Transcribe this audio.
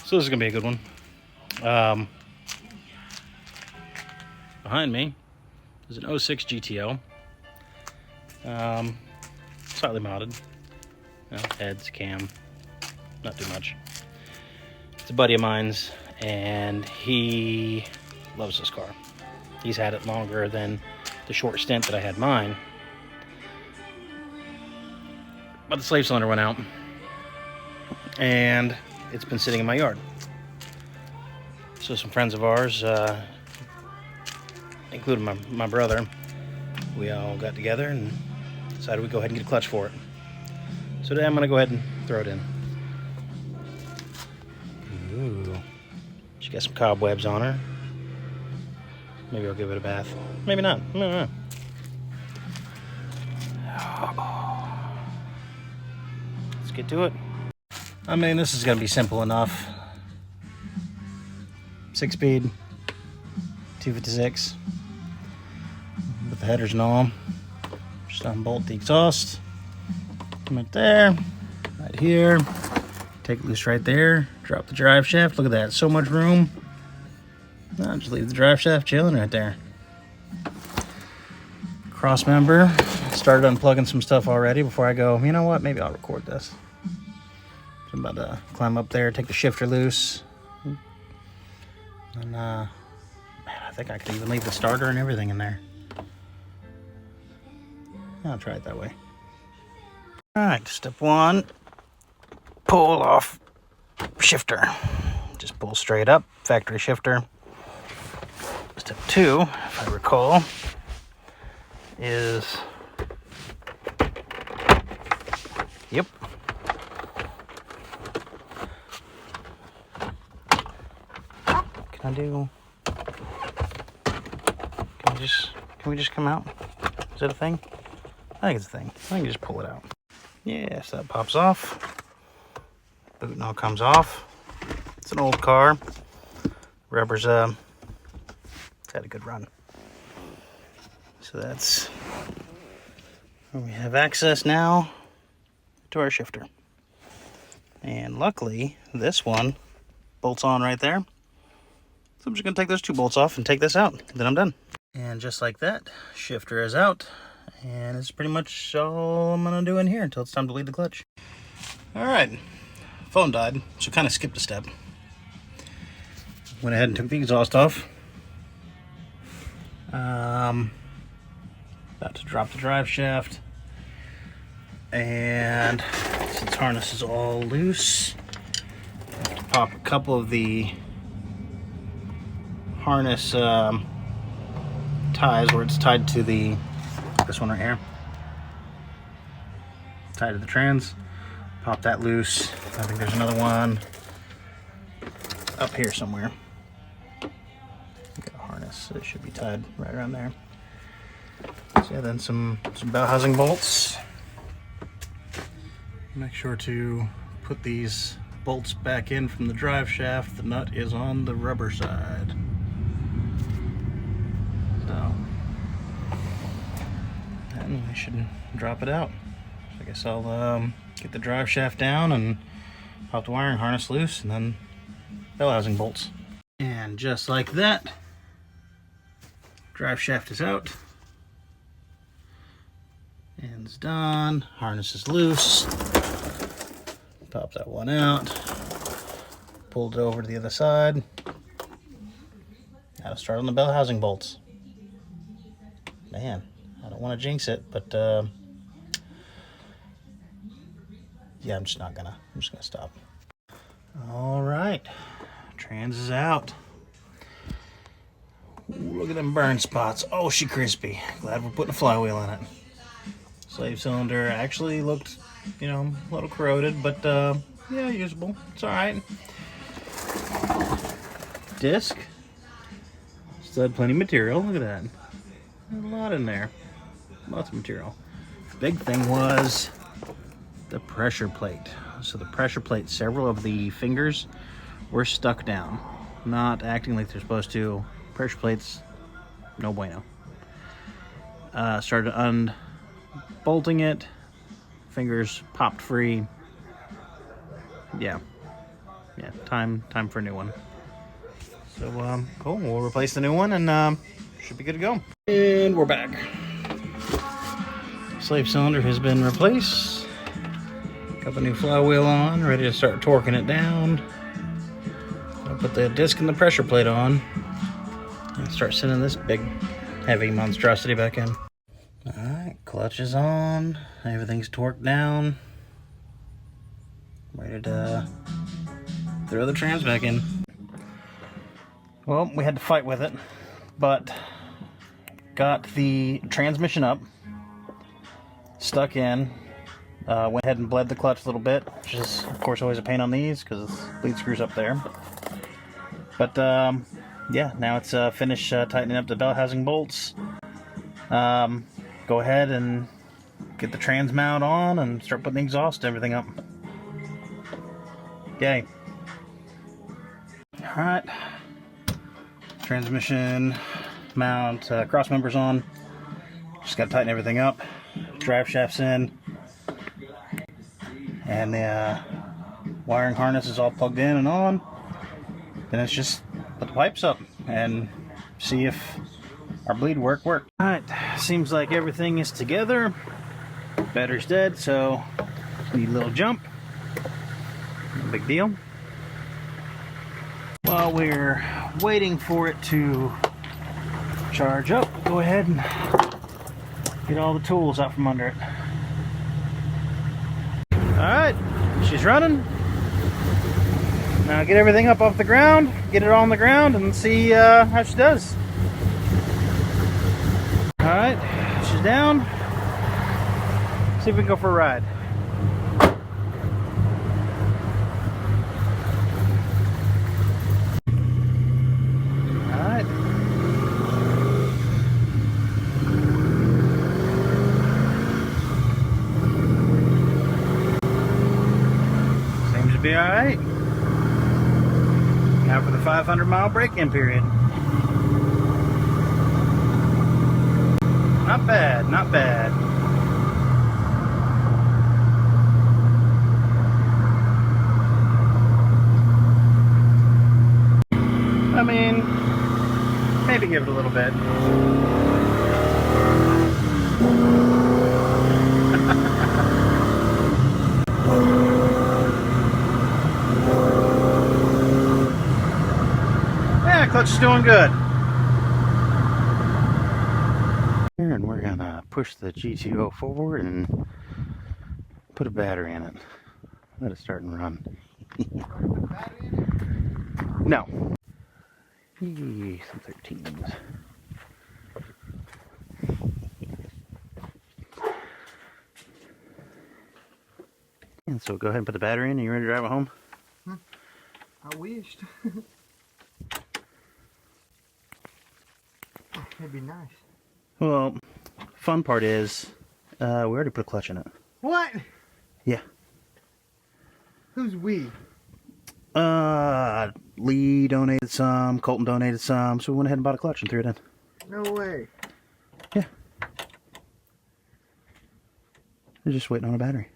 So this is gonna be a good one. Behind me is an 06 GTO. Slightly modded. Heads, cam, not too much. It's a buddy of mine's, and he loves this car. He's had it longer than the short stint that I had mine. But the slave cylinder went out, and it's been sitting in my yard. So some friends of ours, including my brother, we all got together and decided we'd go ahead and get a clutch for it. So today I'm going to go ahead and throw it in. Ooh. She got some cobwebs on her. Maybe I'll give it a bath. Maybe not. I don't know. Let's get to it. I mean, this is going to be simple enough. 6-speed, 256, with the headers and all. Just unbolt the exhaust. Right there, right here. Take it loose right there. Drop the drive shaft. Look at that, so much room. I'll just leave the drive shaft chilling right there. Cross member. Started unplugging some stuff already before I go, you know what, maybe I'll record this. So I'm about to climb up there, take the shifter loose. And man, I think I could even leave the starter and everything in there. I'll try it that way. Alright, step one, pull off shifter. Just pull straight up, factory shifter. Step two, if I recall, is, yep. Can we just come out? Is that a thing? I think it's a thing. I can just pull it out. Yeah, so that pops off. Boot and all comes off. It's an old car. Rubber's it's had a good run. So that's where we have access now to our shifter. And luckily, this one bolts on right there. So I'm just going to take those two bolts off and take this out. Then I'm done. And just like that, shifter is out. And it's pretty much all I'm going to do in here until it's time to lead the clutch. Alright, phone died, so kind of skipped a step. Went ahead and took the exhaust off. About to drop the drive shaft. And since harness is all loose, I have to pop a couple of the harness ties where it's tied to this one right here, tied to the trans. Pop that loose. I think there's another one up here somewhere. Got a harness, so it should be tied right around there. So yeah, then some bell housing bolts. Make sure to put these bolts back in from the drive shaft. The nut is on the rubber side. So, and we should drop it out. So I guess I'll get the drive shaft down and pop the wiring harness loose, and then bell housing bolts. And just like that, drive shaft is out. End's done, harness is loose. Pop that one out, pulled it over to the other side. Now to start on the bell housing bolts. Man, I don't want to jinx it, but yeah, I'm just gonna stop. All right, trans is out. Ooh, look at them burn spots. Oh, she crispy. Glad we're putting a flywheel in it. Slave cylinder actually looked, a little corroded, but yeah, usable. It's all right. Disc still had plenty of material. Look at that. There's a lot in there. Lots of material. Big thing was the pressure plate. So the pressure plate, several of the fingers were stuck down, not acting like they're supposed to. Pressure plates, no bueno. Started unbolting it. Fingers popped free. Yeah. yeah, time for a new one. So cool. We'll replace the new one and should be good to go. And we're back. Slave cylinder has been replaced. Got the new flywheel on, ready to start torquing it down. I'll put the disc and the pressure plate on and start sending this big, heavy monstrosity back in. Alright, clutch is on. Everything's torqued down. Ready to throw the trans back in. Well, we had to fight with it, but got the transmission up, stuck in. Went ahead and bled the clutch a little bit, which is of course always a pain on these because bleed screws up there. But yeah, now it's finished tightening up the bell housing bolts. Go ahead and get the trans mount on and start putting the exhaust and everything up. Yay. Alright. Transmission mount, cross members on. Just got to tighten everything up. Drive shafts in. And the wiring harness is all plugged in and on. Then it's just put the pipes up and see if our bleed work worked. Alright, seems like everything is together. Battery's dead, so need a little jump. No big deal. While we're waiting for it to charge up, we'll go ahead and get all the tools out from under it. Alright, she's running. Now get everything up off the ground, get it on the ground, and see how she does. Alright, she's down. See if we can go for a ride. Alright. Seems to be alright. Now for the 500-mile break-in period. Not bad, not bad. I mean, maybe give it a little bit. Yeah, clutch is doing good. And we're gonna push the GTO forward and put a battery in it. Let it start and run. No. Some 13s. And so go ahead and put the battery in. Are you ready to drive it home? I wished. It'd be nice. Well, fun part is we already put a clutch in it. What? Yeah. Who's we? Lee donated some, Colton donated some, so we went ahead and bought a clutch and threw it in. No way. Yeah. We're just waiting on a battery.